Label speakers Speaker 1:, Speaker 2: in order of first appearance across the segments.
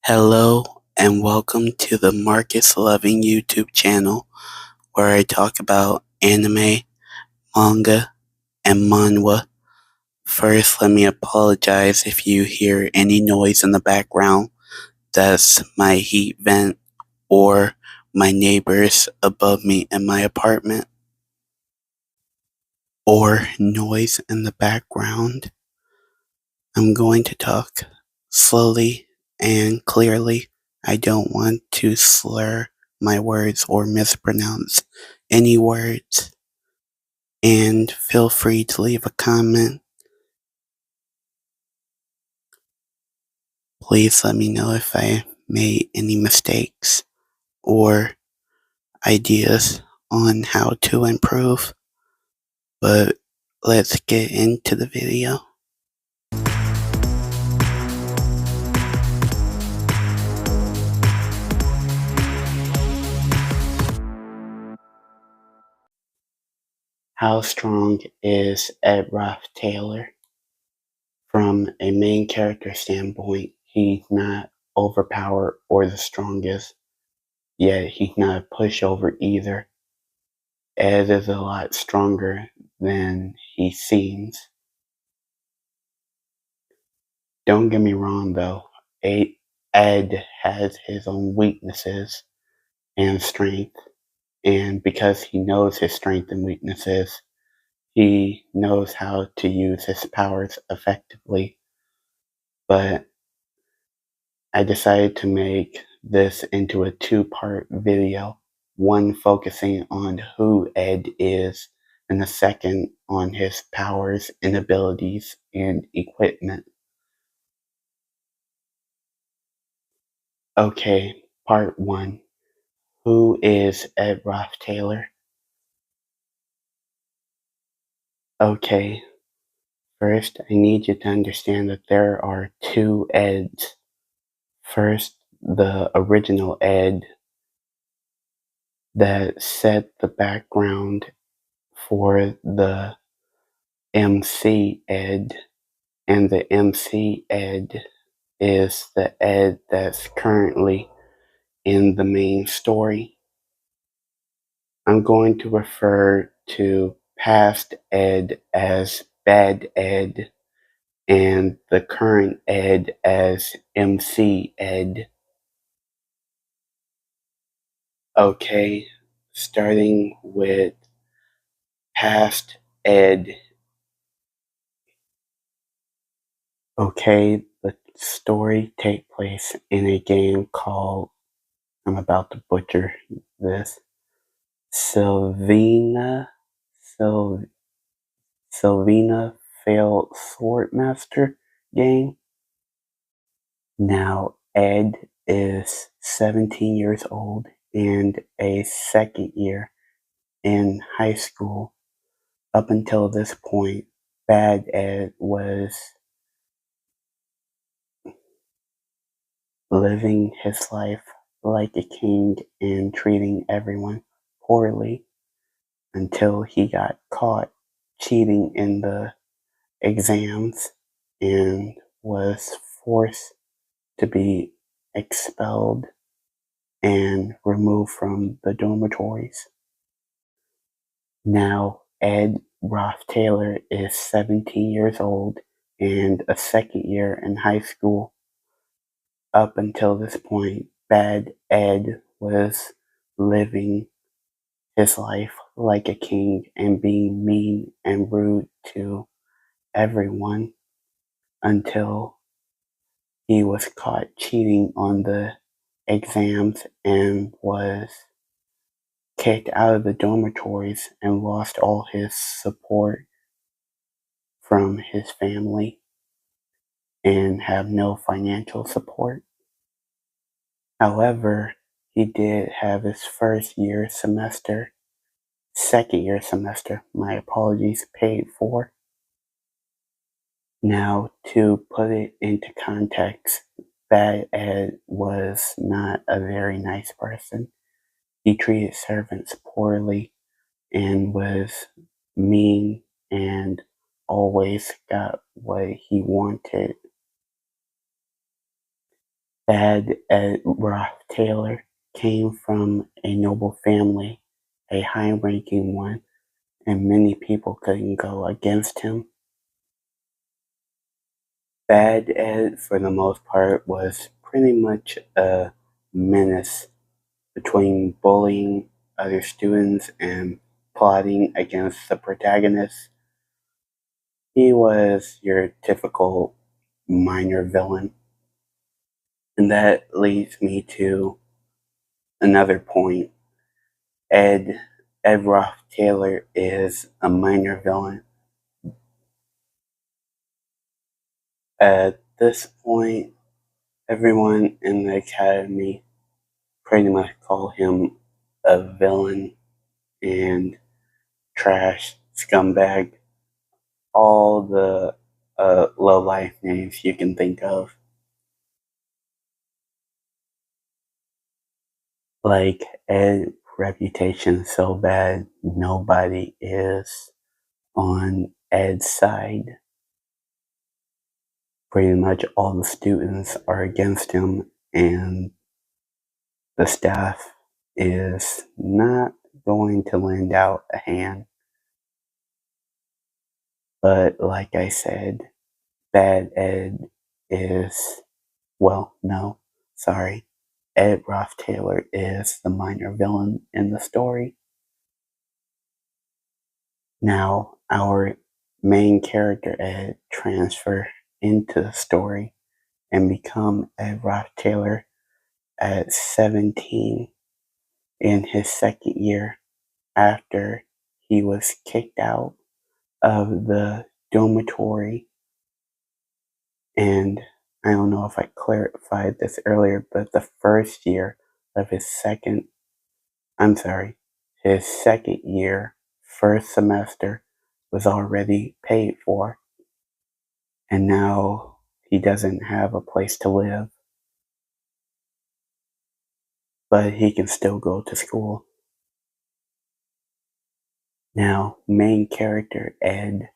Speaker 1: Hello and welcome to the Marcus Loving YouTube channel where I talk about anime, manga, and manhwa. First, let me apologize if you hear any noise in the background. That's my heat vent or my neighbors above me in my apartment. Or noise in the background. I'm going to talk slowly and clearly. I don't want to slur my words or mispronounce any words. And feel free to leave a comment. Please let me know if I made any mistakes or ideas on how to improve. But let's get into the video. How strong is Ed Rothstalor? From a main character standpoint, he's not overpowered or the strongest, yet he's not a pushover either. Ed is a lot stronger than he seems. Don't get me wrong though, Ed has his own weaknesses and strength, and because he knows his strengths and weaknesses, he knows how to use his powers effectively. But I decided to make this into a two-part video, one focusing on who Ed is, and the second on his powers and abilities and equipment. Okay, part one. Who is Ed Rothstalor? Okay, first I need you to understand that there are two Eds. First, the original Ed that set the background for the MC Ed, and the MC Ed is the Ed that's currently in the main story. I'm going to refer to past Ed as Bad Ed and the current Ed as MC Ed. Okay, starting with past Ed. Okay, the story takes place in a game called, I'm about to butcher this, Sylvina Failed Swordmaster game. Now, Ed is 17 years old and a second year in high school. Up until this point, Bad Ed was living his life like a king and treating everyone poorly until he got caught cheating in the exams and was forced to be expelled and removed from the dormitories. Now, Ed Rothstalor is 17 years old and a second year in high school. Up until this point, Bad Ed was living his life like a king and being mean and rude to everyone until he was caught cheating on the exams and was kicked out of the dormitories and lost all his support from his family and have no financial support. However, he did have his second year semester, my apologies, paid for. Now, to put it into context, Bad Ed was not a very nice person. He treated servants poorly and was mean and always got what he wanted. Bad Ed Rothstalor came from a noble family, a high-ranking one, and many people couldn't go against him. Bad Ed, for the most part, was pretty much a menace between bullying other students and plotting against the protagonist. He was your typical minor villain. And that leads me to another point. Ed Ed Rothstalor is a minor villain. At this point, everyone in the academy pretty much call him a villain and trash, scumbag, all the low life names you can think of. Like Ed's reputation so bad, nobody is on Ed's side. Pretty much all the students are against him, and the staff is not going to lend out a hand. But like I said, Bad Ed is, well, no, sorry. Ed Rothstalor is the minor villain in the story. Now, our main character, Ed, transfer into the story and become Ed Rothstalor at 17 in his second year after he was kicked out of the dormitory. And I don't know if I clarified this earlier, but the first year of his second year, first semester was already paid for. And now he doesn't have a place to live, but he can still go to school. Now, main character Ed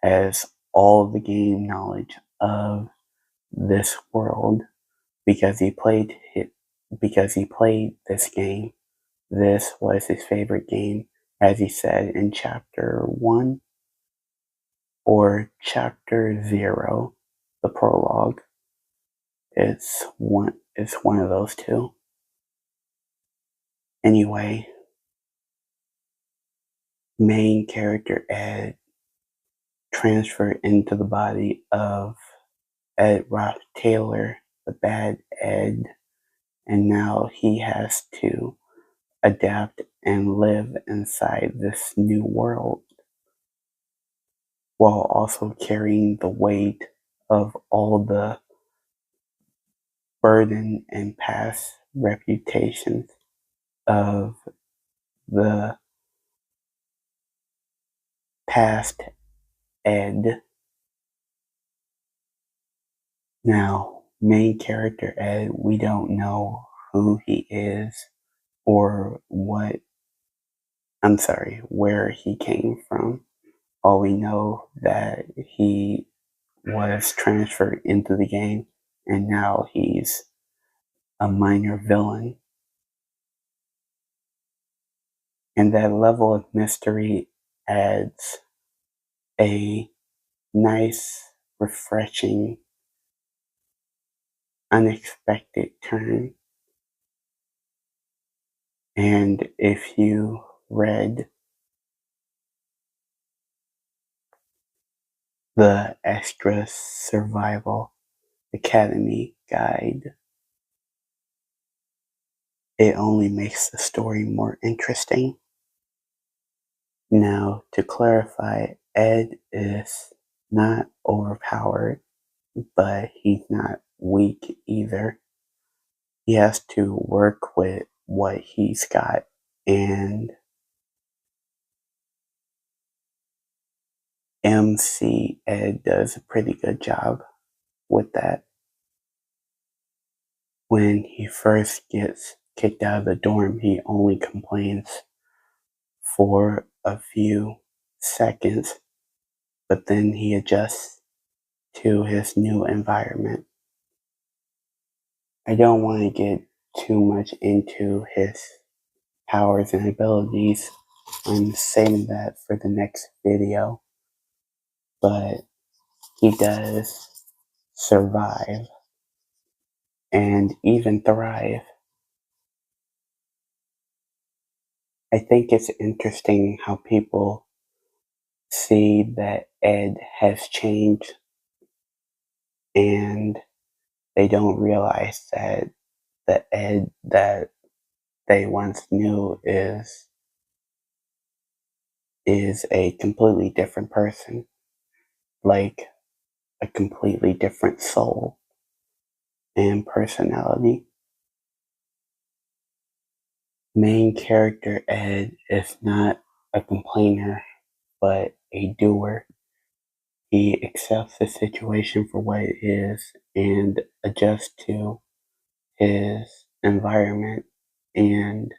Speaker 1: has all the game knowledge of this world because he played this game. This was his favorite game, as he said in chapter 1 or chapter 0, the prologue. It's one of those two. Anyway, main character Ed transferred into the body of Ed Rothstalor, the bad Ed, and now he has to adapt and live inside this new world while also carrying the weight of all the burden and past reputations of the past Ed. Now, main character Ed, we don't know who he is or where he came from. All we know that he was transferred into the game and now he's a minor villain. And that level of mystery adds a nice, refreshing, unexpected turn. And if you read the Extra Survival Academy guide, it only makes the story more interesting. Now, to clarify, Ed is not overpowered, but he's not weak either. He has to work with what he's got, and MC Ed does a pretty good job with that. When he first gets kicked out of the dorm, he only complains for a few seconds, but then he adjusts to his new environment. I don't want to get too much into his powers and abilities. I'm saving that for the next video, but he does survive and even thrive. I think it's interesting how people see that Ed has changed and they don't realize that the Ed that they once knew is a completely different person, like a completely different soul and personality. Main character Ed is not a complainer, but a doer. He accepts the situation for what it is and adjusts to his environment and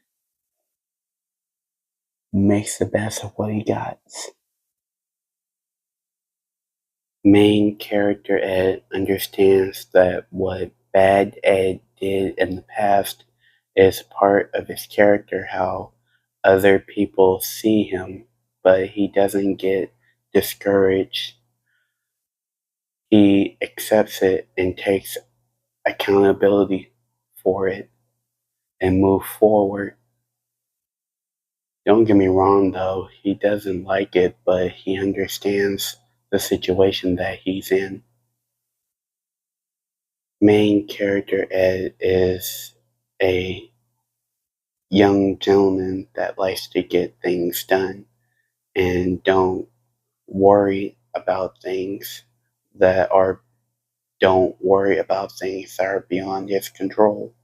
Speaker 1: makes the best of what he got. Main character Ed understands that what bad Ed did in the past is part of his character, how other people see him, but he doesn't get discouraged. He accepts it and takes accountability for it and move forward. Don't get me wrong though, he doesn't like it, but he understands the situation that he's in. Main character Ed is a young gentleman that likes to get things done and don't worry about things don't worry about things that are beyond his control.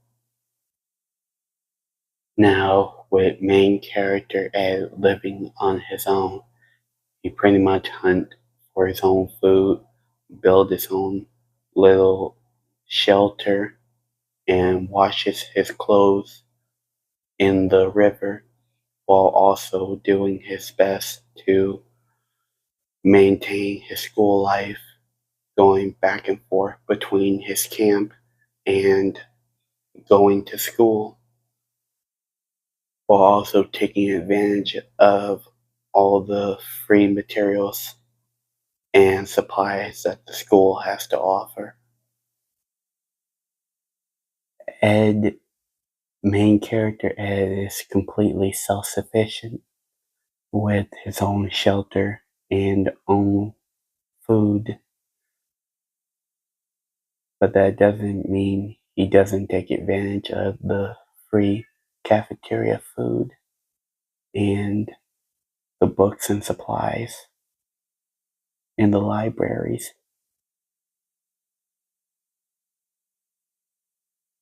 Speaker 1: Now, with main character Ed living on his own, he pretty much hunt for his own food, build his own little shelter, and washes his clothes in the river while also doing his best to maintain his school life, going back and forth between his camp and going to school, while also taking advantage of all the free materials and supplies that the school has to offer. Ed, main character Ed, is completely self-sufficient with his own shelter and own food, but that doesn't mean he doesn't take advantage of the free cafeteria food and the books and supplies in the libraries.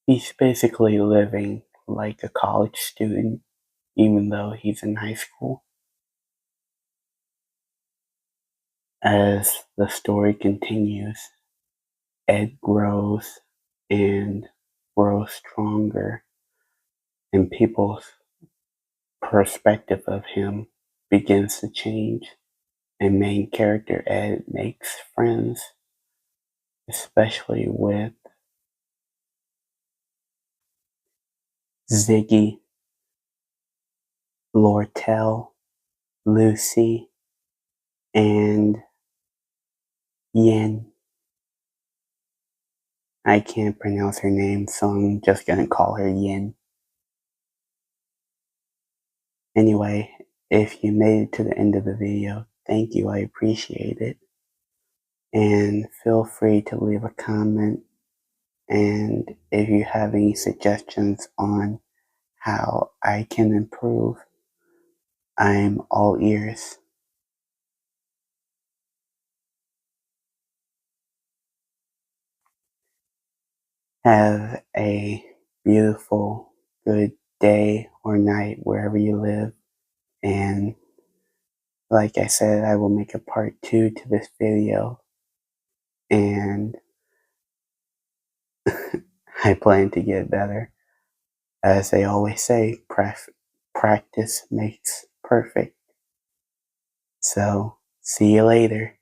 Speaker 1: He's basically living like a college student, even though he's in high school. As the story continues, Ed grows and grows stronger, and people's perspective of him begins to change. And main character Ed makes friends, especially with Ziggy, Lortel, Lucy, and Yin. I can't pronounce her name, so I'm just gonna call her Yin. Anyway, if you made it to the end of the video, thank you, I appreciate it. And feel free to leave a comment, and if you have any suggestions on how I can improve, I'm all ears. Have a beautiful, good day or night wherever you live. And like I said, I will make a part 2 to this video. And I plan to get better. As they always say, practice makes perfect. So, see you later.